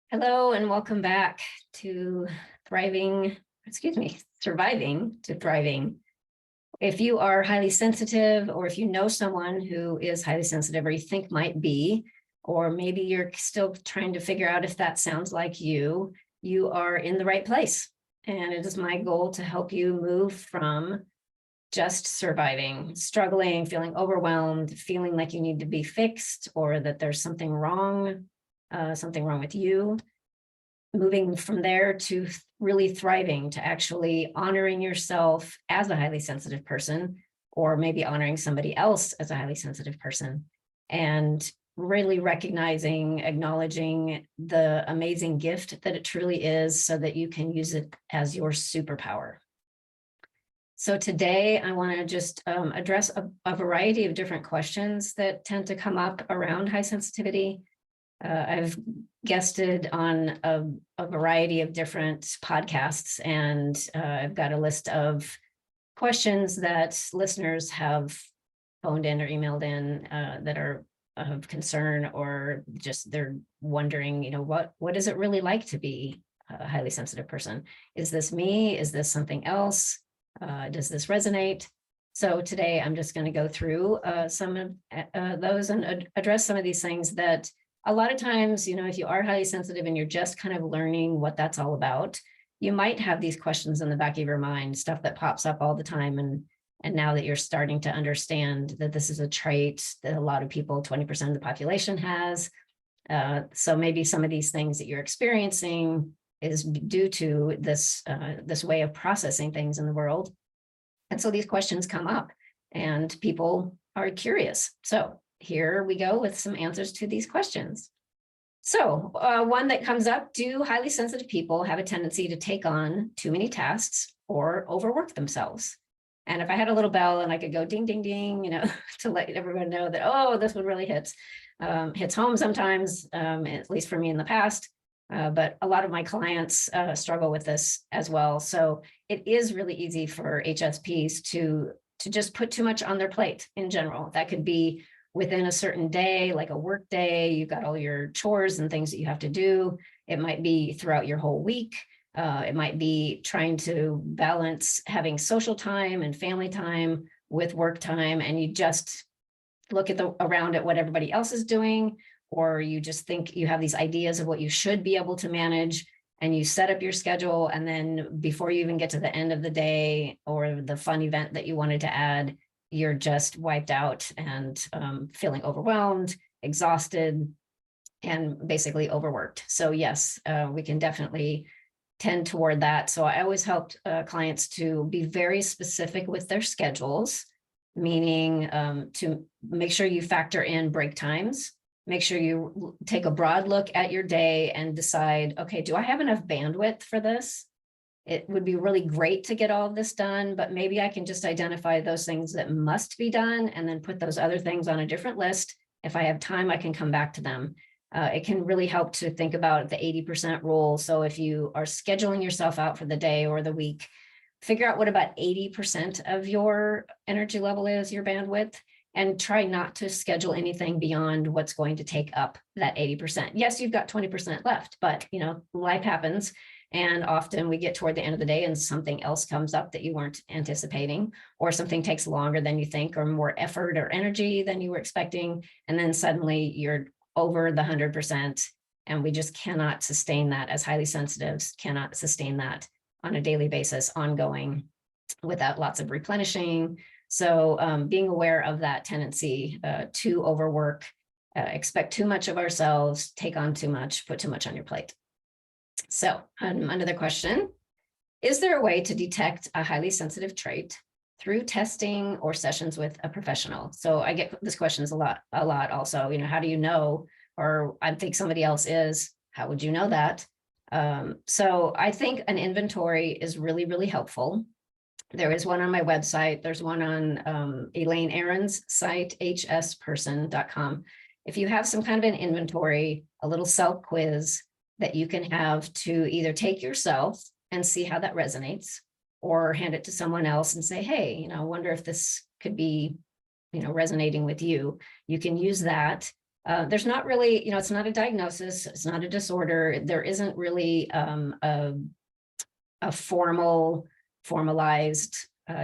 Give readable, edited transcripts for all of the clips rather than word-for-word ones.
Hello and welcome back to Surviving to Thriving. If you are highly sensitive, or if you know someone who is highly sensitive or you think might be, or maybe you're still trying to figure out if that sounds like you, you are in the right place. And it is my goal to help you move from just surviving, struggling, feeling overwhelmed, feeling like you need to be fixed or that there's something wrong with you, moving from there to really thriving, to actually honoring yourself as a highly sensitive person, or maybe honoring somebody else as a highly sensitive person, and really recognizing, acknowledging the amazing gift that it truly is so that you can use it as your superpower. So today I want to just address a variety of different questions that tend to come up around high sensitivity. I've guested on a variety of different podcasts, and I've got a list of questions that listeners have phoned in or emailed in that are of concern, or just they're wondering, what is it really like to be a highly sensitive person? Is this me? Is this something else? Does this resonate? So today I'm just going to go through some of those and address some of these things that a lot of times, if you are highly sensitive and you're just kind of learning what that's all about, you might have these questions in the back of your mind, stuff that pops up all the time. And now that you're starting to understand that this is a trait that a lot of people, 20% of the population has. So maybe some of these things that you're experiencing is due to this way of processing things in the world. And so these questions come up and people are curious. So here we go with some answers to these questions. So one that comes up: do highly sensitive people have a tendency to take on too many tasks or overwork themselves? And if I had a little bell and I could go ding, ding, ding, to let everyone know that, oh, this one really hits home sometimes, at least for me in the past. But a lot of my clients struggle with this as well. So it is really easy for HSPs to just put too much on their plate in general. That could be within a certain day, like a work day. You've got all your chores and things that you have to do. It might be throughout your whole week. It might be trying to balance having social time and family time with work time, and you just look around at what everybody else is doing, or you just think you have these ideas of what you should be able to manage, and you set up your schedule, and then before you even get to the end of the day or the fun event that you wanted to add, you're just wiped out and feeling overwhelmed, exhausted, and basically overworked. So yes, we can definitely tend toward that. So I always helped clients to be very specific with their schedules, meaning to make sure you factor in break times. Make sure you take a broad look at your day and decide, okay, do I have enough bandwidth for this? It would be really great to get all of this done, but maybe I can just identify those things that must be done and then put those other things on a different list. If I have time, I can come back to them. It can really help to think about the 80% rule. So if you are scheduling yourself out for the day or the week, figure out what about 80% of your energy level is, your bandwidth, and try not to schedule anything beyond what's going to take up that 80%. Yes, you've got 20% left, but life happens. And often we get toward the end of the day and something else comes up that you weren't anticipating, or something takes longer than you think, or more effort or energy than you were expecting. And then suddenly you're over the 100%. And we just cannot sustain that, as highly sensitives cannot sustain that on a daily basis, ongoing, without lots of replenishing. So being aware of that tendency to overwork, expect too much of ourselves, take on too much, put too much on your plate. So another question: is there a way to detect a highly sensitive trait through testing or sessions with a professional? So I get this question a lot also, how do you know? Or I think somebody else is, how would you know that? So I think an inventory is really, really helpful. There is one on my website. There's one on Elaine Aron's site, hsperson.com. If you have some kind of an inventory, a little self quiz that you can have to either take yourself and see how that resonates, or hand it to someone else and say, hey, I wonder if this could be, resonating with you. You can use that There's not really, it's not a diagnosis, it's not a disorder. There isn't really a formalized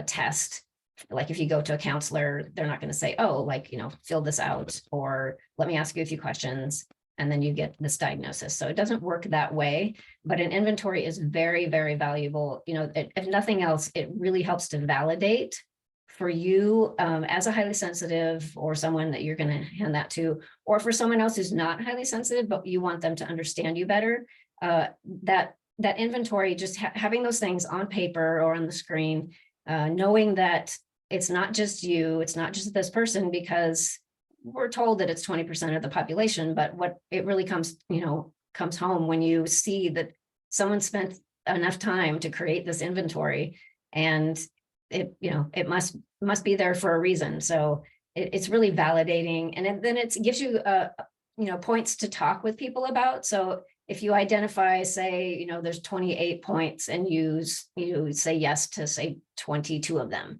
test. Like if you go to a counselor, they're not going to say, oh, like, fill this out, or let me ask you a few questions, and then you get this diagnosis. So it doesn't work that way, but an inventory is very, very valuable. If nothing else, it really helps to validate for you as a highly sensitive, or someone that you're going to hand that to, or for someone else who's not highly sensitive, but you want them to understand you better. That inventory, just having those things on paper or on the screen, knowing that it's not just you, it's not just this person, because we're told that it's 20% of the population, but what it really comes home when you see that someone spent enough time to create this inventory, and it must be there for a reason. So it's really validating, and then it gives you points to talk with people about. So if you identify, say, there's 28 points, and you say yes to, say, 22 of them,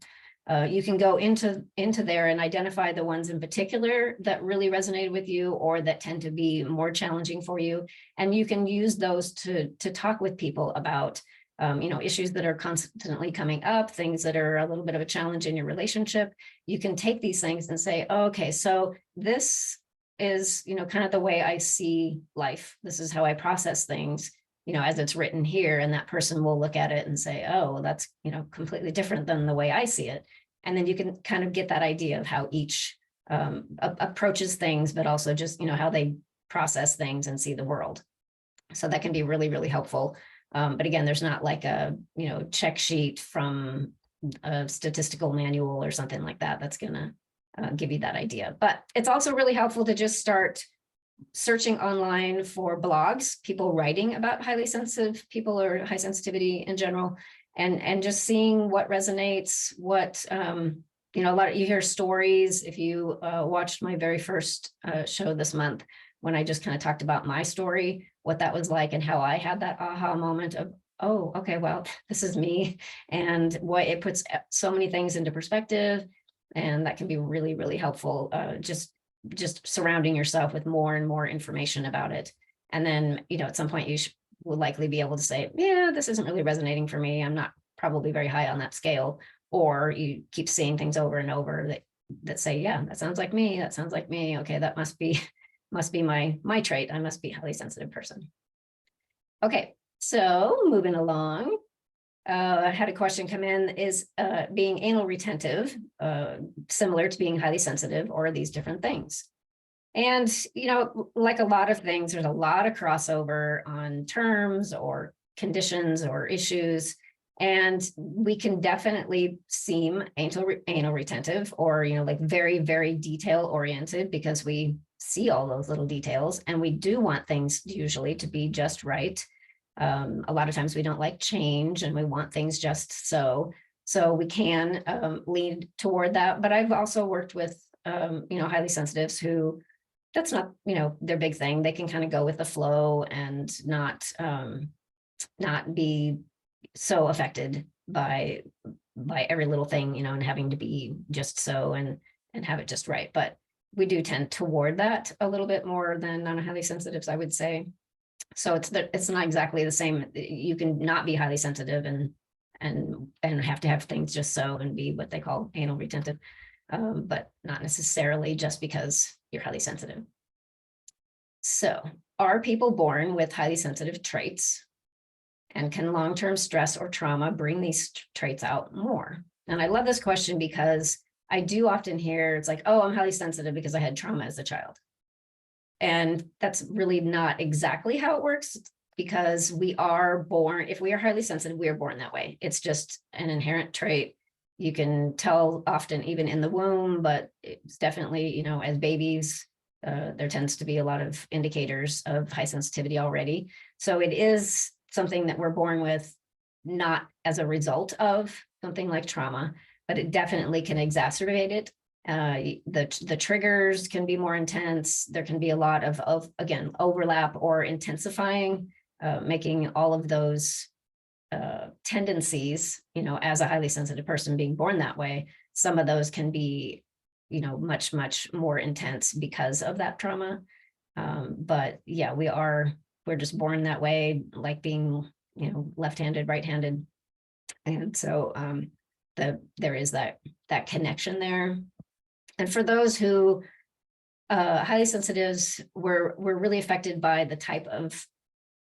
you can go into there and identify the ones in particular that really resonated with you, or that tend to be more challenging for you. And you can use those to talk with people about, issues that are constantly coming up, things that are a little bit of a challenge in your relationship. You can take these things and say, oh, okay, so this is, kind of the way I see life. This is how I process things, as it's written here. And that person will look at it and say, oh, well, that's, completely different than the way I see it. And then you can kind of get that idea of how each approaches things, but also just, how they process things and see the world. So that can be really, really helpful. But again, there's not like a, check sheet from a statistical manual or something like that that's going to give you that idea. But it's also really helpful to just start searching online for blogs, people writing about highly sensitive people or high sensitivity in general, and just seeing what resonates, what, you hear stories. If you watched my very first show this month, when I just kind of talked about my story, what that was like, and how I had that aha moment of, oh, okay, well, this is me, and what it puts so many things into perspective. And that can be really, really helpful, just surrounding yourself with more and more information about it. And then, at some point you will likely be able to say, yeah, this isn't really resonating for me. I'm not probably very high on that scale. Or you keep seeing things over and over that say, yeah, that sounds like me. That sounds like me. Okay, that must be my trait. I must be a highly sensitive person. Okay, so moving along. I had a question come in, is being anal retentive similar to being highly sensitive, or are these different things? And, like a lot of things, there's a lot of crossover on terms or conditions or issues. And we can definitely seem anal retentive, or, like very, very detail oriented, because we see all those little details, and we do want things usually to be just right. A lot of times we don't like change, and we want things just so we can lean toward that. But I've also worked with highly sensitives who, that's not their big thing. They can kind of go with the flow and not be so affected by every little thing, and having to be just so and have it just right. But we do tend toward that a little bit more than non-highly sensitives, I would say. So it's not exactly the same. You can not be highly sensitive and have to have things just so and be what they call anal retentive, but not necessarily just because you're highly sensitive. So, are people born with highly sensitive traits? And can long-term stress or trauma bring these traits out more? And I love this question because I do often hear it's like, oh, I'm highly sensitive because I had trauma as a child. And that's really not exactly how it works, because we are born, if we are highly sensitive, we are born that way. It's just an inherent trait. You can tell often even in the womb, but it's definitely, as babies, there tends to be a lot of indicators of high sensitivity already. So it is something that we're born with, not as a result of something like trauma, but it definitely can exacerbate it. The triggers can be more intense. There can be a lot of again, overlap or intensifying, making all of those tendencies, as a highly sensitive person being born that way, some of those can be, much, much more intense because of that trauma. But yeah, we're just born that way, like being, left-handed, right-handed. And so there is that connection there. And for those who highly sensitives, we're really affected by the type of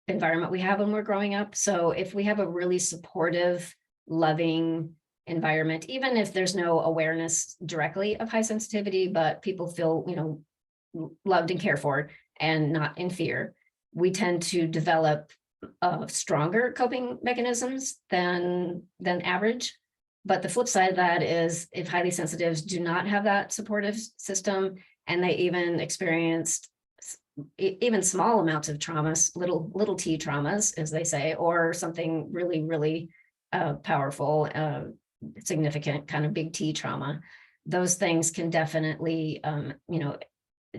environment we have when we're growing up. So if we have a really supportive, loving environment, even if there's no awareness directly of high sensitivity, but people feel, loved and cared for and not in fear, we tend to develop stronger coping mechanisms than average. But the flip side of that is if highly sensitives do not have that supportive system, and they even experienced even small amounts of traumas, little t traumas, as they say, or something really, really powerful, significant kind of big T trauma, those things can definitely,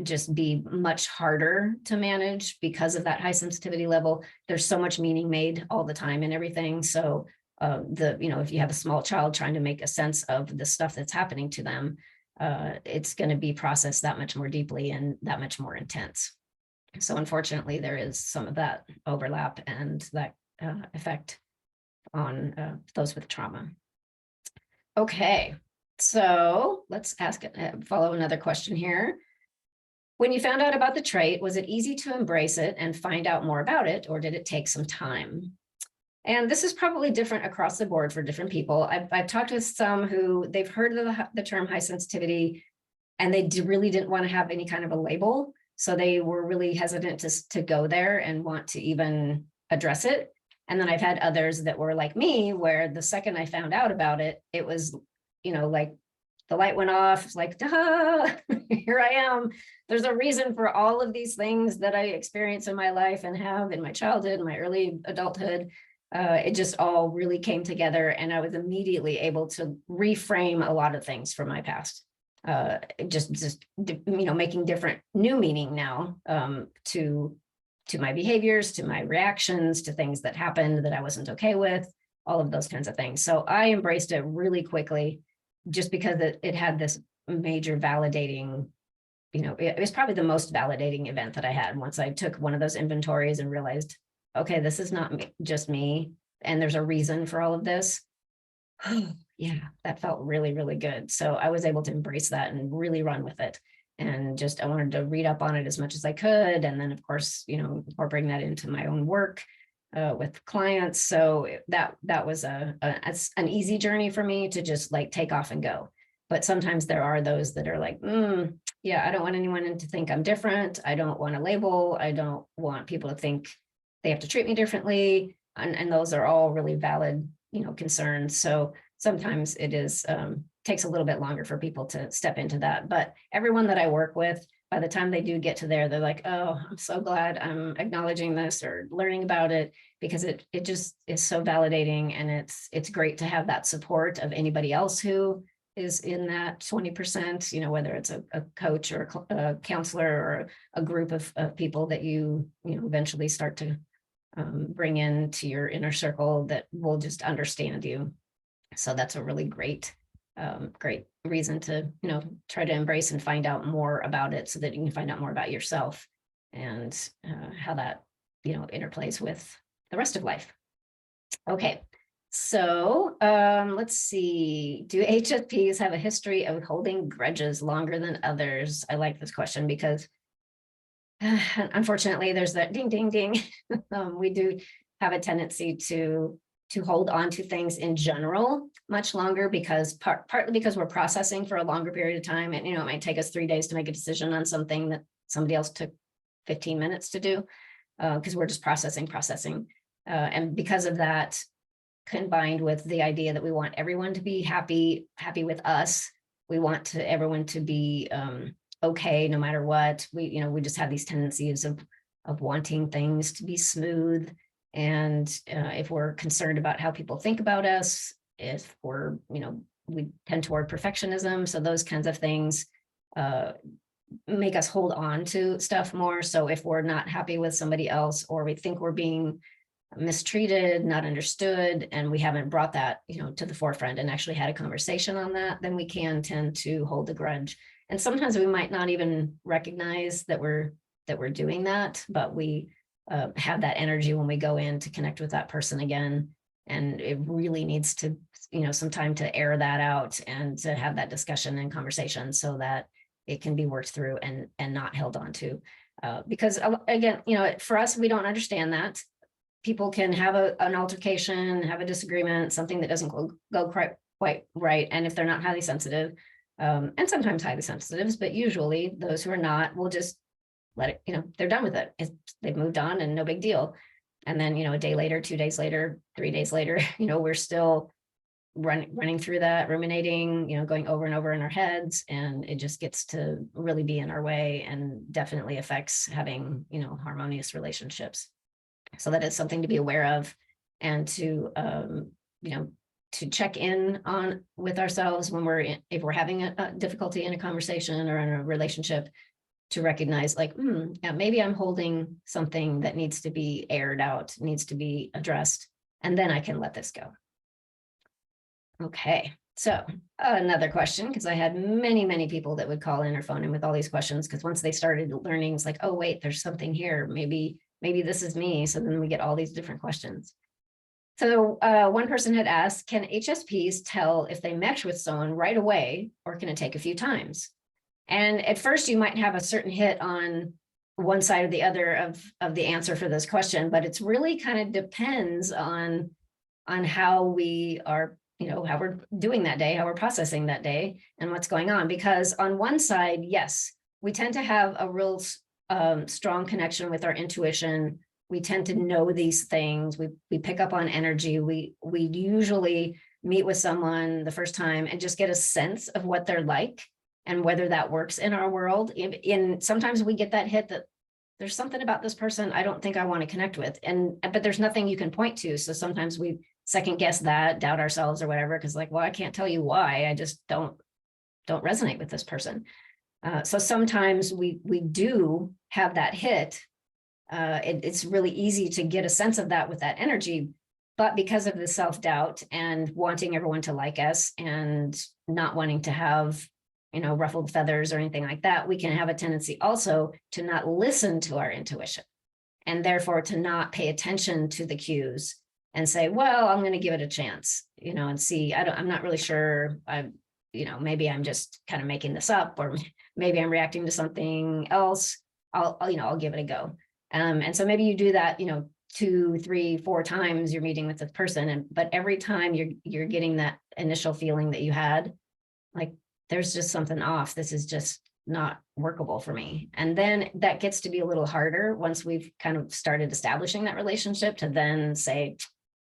just be much harder to manage because of that high sensitivity level. There's so much meaning made all the time and everything. So if you have a small child trying to make a sense of the stuff that's happening to them, it's going to be processed that much more deeply and that much more intense. So unfortunately, there is some of that overlap and that effect on those with trauma. Okay, so let's follow another question here. When you found out about the trait, was it easy to embrace it and find out more about it, or did it take some time? And this is probably different across the board for different people. I've talked with some who they've heard of the term high sensitivity, and they really didn't want to have any kind of a label. So they were really hesitant to go there and want to even address it. And then I've had others that were like me, where the second I found out about it, it was, like the light went off. It's like, duh, here I am. There's a reason for all of these things that I experience in my life and have in my childhood, my early adulthood. It just all really came together, and I was immediately able to reframe a lot of things from my past. Making different new meaning now to my behaviors, to my reactions, to things that happened that I wasn't okay with, all of those kinds of things. So I embraced it really quickly, just because it had this major validating, it was probably the most validating event that I had once I took one of those inventories and realized, okay, this is not just me, and there's a reason for all of this. Yeah, that felt really, really good. So I was able to embrace that and really run with it. And I wanted to read up on it as much as I could. And then, of course, incorporating that into my own work with clients. So that was an easy journey for me to just like take off and go. But sometimes there are those that are like, yeah, I don't want anyone to think I'm different. I don't want a label. I don't want people to think they have to treat me differently. And those are all really valid, concerns. So sometimes it takes a little bit longer for people to step into that. But everyone that I work with, by the time they do get to there, they're like, oh, I'm so glad I'm acknowledging this or learning about it, because it just is so validating. And it's great to have that support of anybody else who is in that 20%, whether it's a coach or a counselor or a group of people that you eventually start to bring into your inner circle that will just understand you. So that's a really great reason to, try to embrace and find out more about it, so that you can find out more about yourself and how that, interplays with the rest of life. Okay. So let's see. Do HSPs have a history of holding grudges longer than others? I like this question because unfortunately there's that ding, ding, ding. We do have a tendency to hold on to things in general much longer, because partly because we're processing for a longer period of time. And, it might take us 3 days to make a decision on something that somebody else took 15 minutes to do, because we're just processing. And because of that, combined with the idea that we want everyone to be happy with us, we want everyone to be okay no matter what. We just have these tendencies of wanting things to be smooth. And if we're concerned about how people think about us, if we're, we tend toward perfectionism. So those kinds of things make us hold on to stuff more. So if we're not happy with somebody else, or we think we're being mistreated, not understood, and we haven't brought that, to the forefront and actually had a conversation on that, then we can tend to hold a grudge. And sometimes we might not even recognize that we're doing that, but we have that energy when we go in to connect with that person again. And it really needs to, some time to air that out and to have that discussion and conversation so that it can be worked through and not held on to. Because again, for us, we don't understand that. People can have an altercation, have a disagreement, something that doesn't go quite right. And if they're not highly sensitive, and sometimes highly sensitives, but usually those who are not will just let it, they're done with it. They've moved on and no big deal. And then, a day later, 2 days later, 3 days later, we're still running through that, ruminating, going over and over in our heads, and it just gets to really be in our way and definitely affects having, harmonious relationships. So that is something to be aware of, and to, to check in on with ourselves when if we're having a difficulty in a conversation or in a relationship, to recognize like, yeah, maybe I'm holding something that needs to be aired out, needs to be addressed, and then I can let this go. Okay, so another question, because I had many people that would call in or phone in with all these questions, because once they started learning, it's like, oh, wait, there's something here. Maybe this is me. So then we get all these different questions. So one person had asked, can HSPs tell if they mesh with someone right away, or can it take a few times? And at first you might have a certain hit on one side or the other of the answer for this question, but it's really kind of depends on how we are, how we're doing that day, how we're processing that day, and what's going on. Because on one side, yes, we tend to have a real strong connection with our intuition. We tend to know these things. We pick up on energy. We usually meet with someone the first time and just get a sense of what they're like and whether that works in our world. Sometimes we get that hit that there's something about this person I don't think I want to connect with, but there's nothing you can point to. So sometimes we second guess that, doubt ourselves or whatever, because like, well, I can't tell you why. I just don't resonate with this person. So sometimes we do have that hit. It's really easy to get a sense of that with that energy, but because of the self-doubt and wanting everyone to like us and not wanting to have, ruffled feathers or anything like that, we can have a tendency also to not listen to our intuition, and therefore to not pay attention to the cues and say, well, I'm going to give it a chance, and see, I'm not really sure. Maybe I'm just kind of making this up, or maybe I'm reacting to something else. I'll give it a go. And so maybe you do that, 2, 3, 4 times you're meeting with the person, but every time you're getting that initial feeling that you had, like, there's just something off. This is just not workable for me. And then that gets to be a little harder once we've kind of started establishing that relationship, to then say,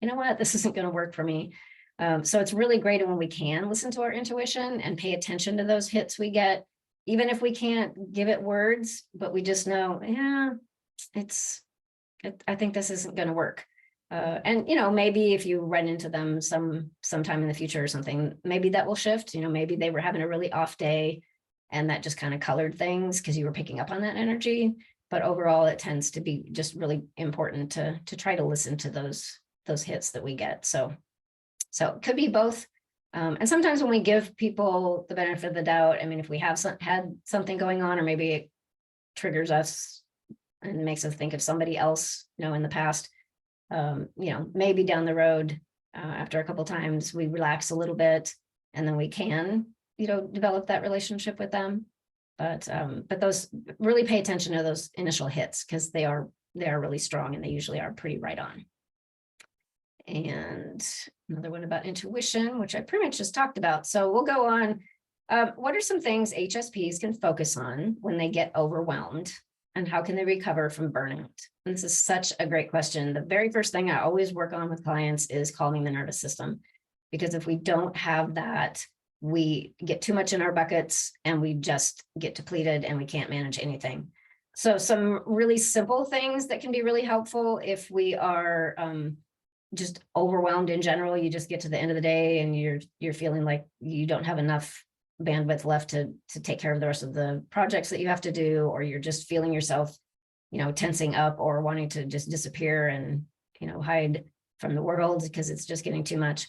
you know what, this isn't going to work for me. So it's really great when we can listen to our intuition and pay attention to those hits we get, even if we can't give it words, but we just know, yeah, I think this isn't going to work. And, maybe if you run into them sometime in the future or something, maybe that will shift. Maybe they were having a really off day and that just kind of colored things because you were picking up on that energy. But overall, it tends to be just really important to try to listen to those hits that we get. So it could be both. And sometimes when we give people the benefit of the doubt, if we have had something going on, or maybe it triggers us and makes us think of somebody else, in the past, maybe down the road, after a couple of times, we relax a little bit, and then we can, develop that relationship with them. But those, really pay attention to those initial hits, because they are really strong, and they usually are pretty right on. And another one about intuition, which I pretty much just talked about. So we'll go on. What are some things HSPs can focus on when they get overwhelmed, and how can they recover from burnout? And this is such a great question. The very first thing I always work on with clients is calming the nervous system, because if we don't have that, we get too much in our buckets and we just get depleted and we can't manage anything. So some really simple things that can be really helpful if we are just overwhelmed in general. You just get to the end of the day and you're feeling like you don't have enough bandwidth left to take care of the rest of the projects that you have to do, or you're just feeling yourself, tensing up or wanting to just disappear and, hide from the world because it's just getting too much.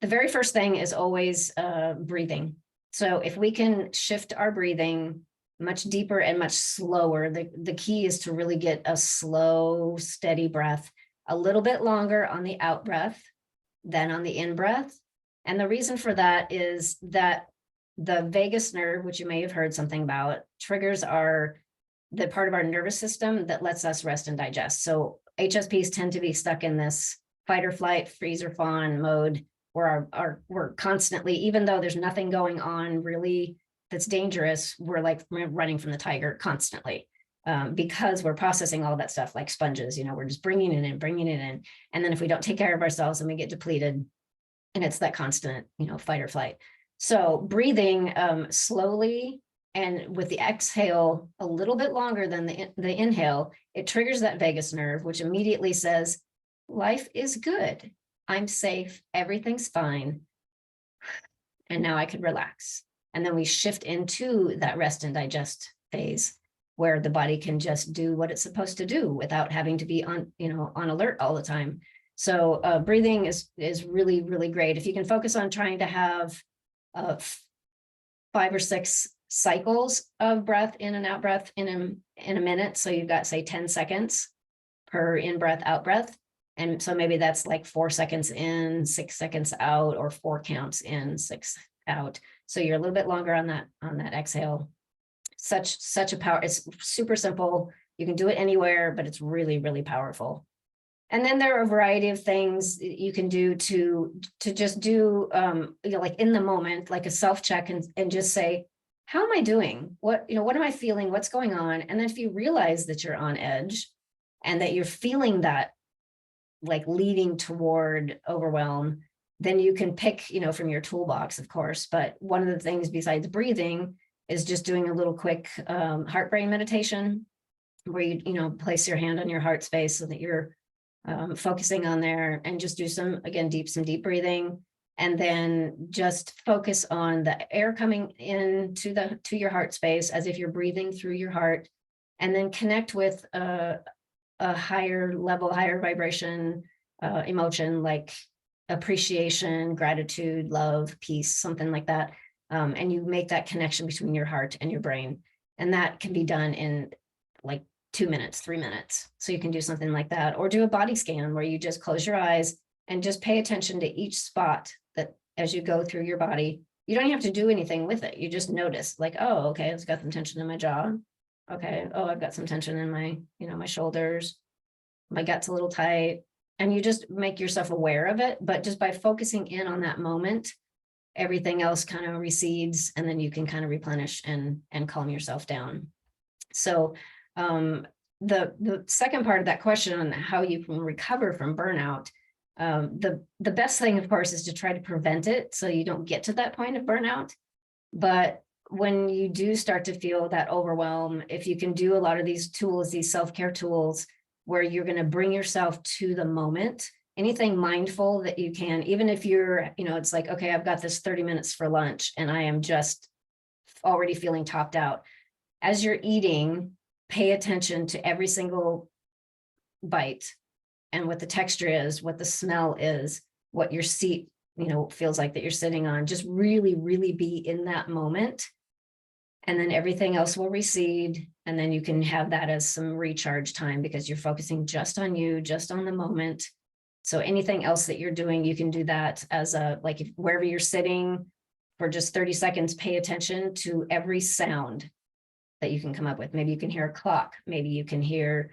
The very first thing is always breathing. So if we can shift our breathing much deeper and much slower, the key is to really get a slow, steady breath, a little bit longer on the out breath than on the in breath. And the reason for that is that the vagus nerve, which you may have heard something about, triggers the part of our nervous system that lets us rest and digest. So HSPs tend to be stuck in this fight or flight, freeze or fawn mode, where we're constantly, even though there's nothing going on really that's dangerous, we're like running from the tiger constantly, because we're processing all that stuff like sponges. We're just bringing it in. And then if we don't take care of ourselves, then we get depleted. And it's that constant, fight or flight. So breathing slowly and with the exhale a little bit longer than the inhale, it triggers that vagus nerve, which immediately says, life is good. I'm safe. Everything's fine. And now I could relax. And then we shift into that rest and digest phase where the body can just do what it's supposed to do without having to be on alert all the time. So breathing is really, really great. If you can focus on trying to have 5 or 6 cycles of breath in and out breath in a minute. So you've got, say, 10 seconds per in breath, out breath. And so maybe that's like 4 seconds in, 6 seconds out, or 4 counts in, 6 out. So you're a little bit longer on that exhale. Such a power. It's super simple. You can do it anywhere, but it's really, really powerful. And then there are a variety of things you can do to just do, like in the moment, like a self-check and just say, how am I doing? What am I feeling? What's going on? And then if you realize that you're on edge and that you're feeling that like leading toward overwhelm, then you can pick, from your toolbox, of course. But one of the things besides breathing is just doing a little quick heart brain meditation where you place your hand on your heart space so that you're focusing on there, and just do some deep breathing, and then just focus on the air coming in to your heart space as if you're breathing through your heart, and then connect with a higher level, higher vibration emotion like appreciation, gratitude, love, peace, something like that. And you make that connection between your heart and your brain. And that can be done in like 2 minutes, 3 minutes. So you can do something like that, or do a body scan where you just close your eyes and just pay attention to each spot that as you go through your body. You don't have to do anything with it. You just notice like, oh, okay, I've got some tension in my jaw. Okay. Oh, I've got some tension in my, my shoulders. My gut's a little tight. And you just make yourself aware of it. But just by focusing in on that moment, everything else kind of recedes, and then you can kind of replenish and calm yourself down. So the second part of that question on how you can recover from burnout, the best thing, of course, is to try to prevent it so you don't get to that point of burnout. But when you do start to feel that overwhelm, if you can do a lot of these tools, these self-care tools, where you're going to bring yourself to the moment, anything mindful that you can, even if you're, it's like, okay, I've got this 30 minutes for lunch and I am just already feeling topped out. As you're eating, pay attention to every single bite and what the texture is, what the smell is, what your seat, feels like that you're sitting on. Just really, really be in that moment. And then everything else will recede. And then you can have that as some recharge time because you're focusing just on you, just on the moment. So anything else that you're doing, you can do that as wherever you're sitting for just 30 seconds, pay attention to every sound that you can come up with. Maybe you can hear a clock. Maybe you can hear,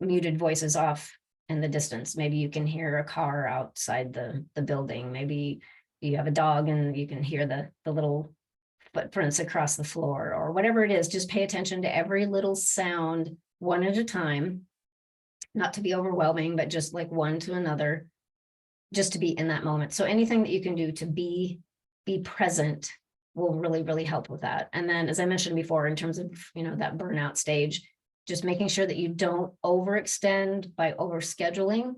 muted voices off in the distance. Maybe you can hear a car outside the building. Maybe you have a dog and you can hear the little footprints across the floor, or whatever it is. Just pay attention to every little sound one at a time, not to be overwhelming, but just like one to another, just to be in that moment. So anything that you can do to be present will really, really help with that. And then, as I mentioned before, in terms of, that burnout stage, just making sure that you don't overextend by overscheduling,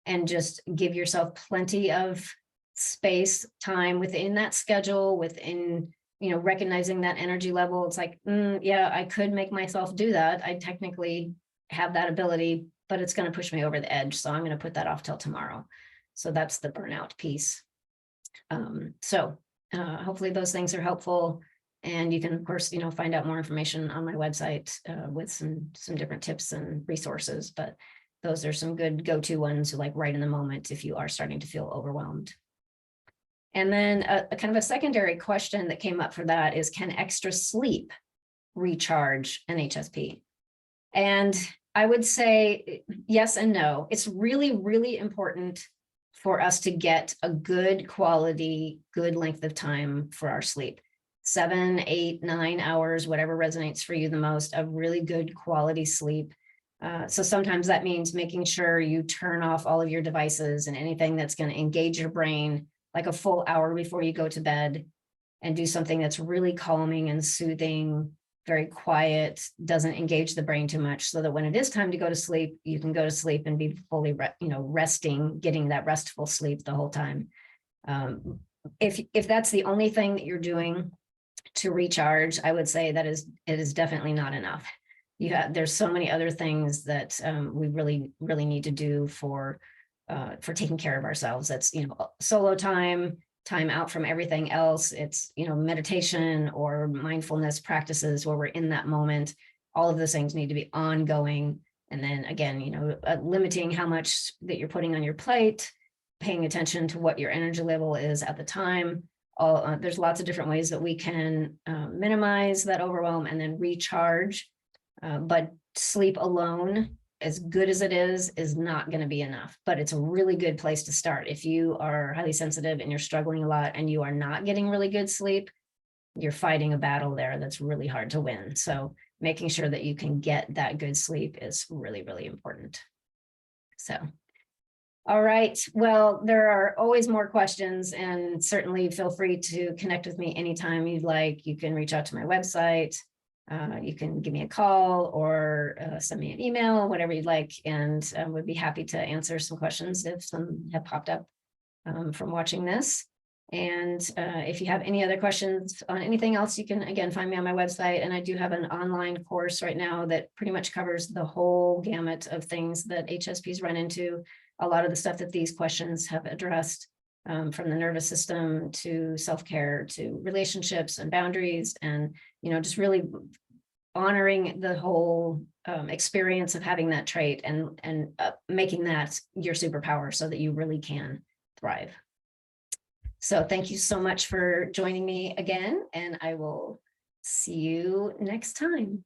and just give yourself plenty of space, time within that schedule, within, recognizing that energy level. It's like, yeah, I could make myself do that. I technically have that ability, but it's going to push me over the edge. So I'm going to put that off till tomorrow. So that's the burnout piece. hopefully those things are helpful. And you can, of course, find out more information on my website with some different tips and resources. But those are some good go-to ones, like right in the moment if you are starting to feel overwhelmed. And then a kind of a secondary question that came up for that is, can extra sleep recharge an HSP? And I would say yes and no. It's really, really important for us to get a good quality, good length of time for our sleep. 7, 8, 9 hours, whatever resonates for you the most, of really good quality sleep. So sometimes that means making sure you turn off all of your devices and anything that's going to engage your brain, like a full hour before you go to bed, and do something that's really calming and soothing, very quiet, doesn't engage the brain too much, so that when it is time to go to sleep, you can go to sleep and be fully, resting, getting that restful sleep the whole time. If that's the only thing that you're doing to recharge, I would say it is definitely not enough. There's so many other things that we really, really need to do for taking care of ourselves. That's, solo time out from everything else. It's, meditation or mindfulness practices where we're in that moment. All of those things need to be ongoing. And then again, limiting how much that you're putting on your plate, paying attention to what your energy level is at the time. There's lots of different ways that we can minimize that overwhelm and then recharge. But sleep alone, as good as it is not going to be enough, but it's a really good place to start. If you are highly sensitive and you're struggling a lot and you are not getting really good sleep, you're fighting a battle there that's really hard to win. So making sure that you can get that good sleep is really, really important. So, all right. Well, there are always more questions, and certainly feel free to connect with me anytime you'd like. You can reach out to my website. You can give me a call or send me an email, whatever you'd like, and would be happy to answer some questions if some have popped up from watching this. And if you have any other questions on anything else, you can, again, find me on my website. And I do have an online course right now that pretty much covers the whole gamut of things that HSPs run into. A lot of the stuff that these questions have addressed, from the nervous system to self-care to relationships and boundaries, and just really honoring the whole experience of having that trait and making that your superpower so that you really can thrive. So thank you so much for joining me again, and I will see you next time.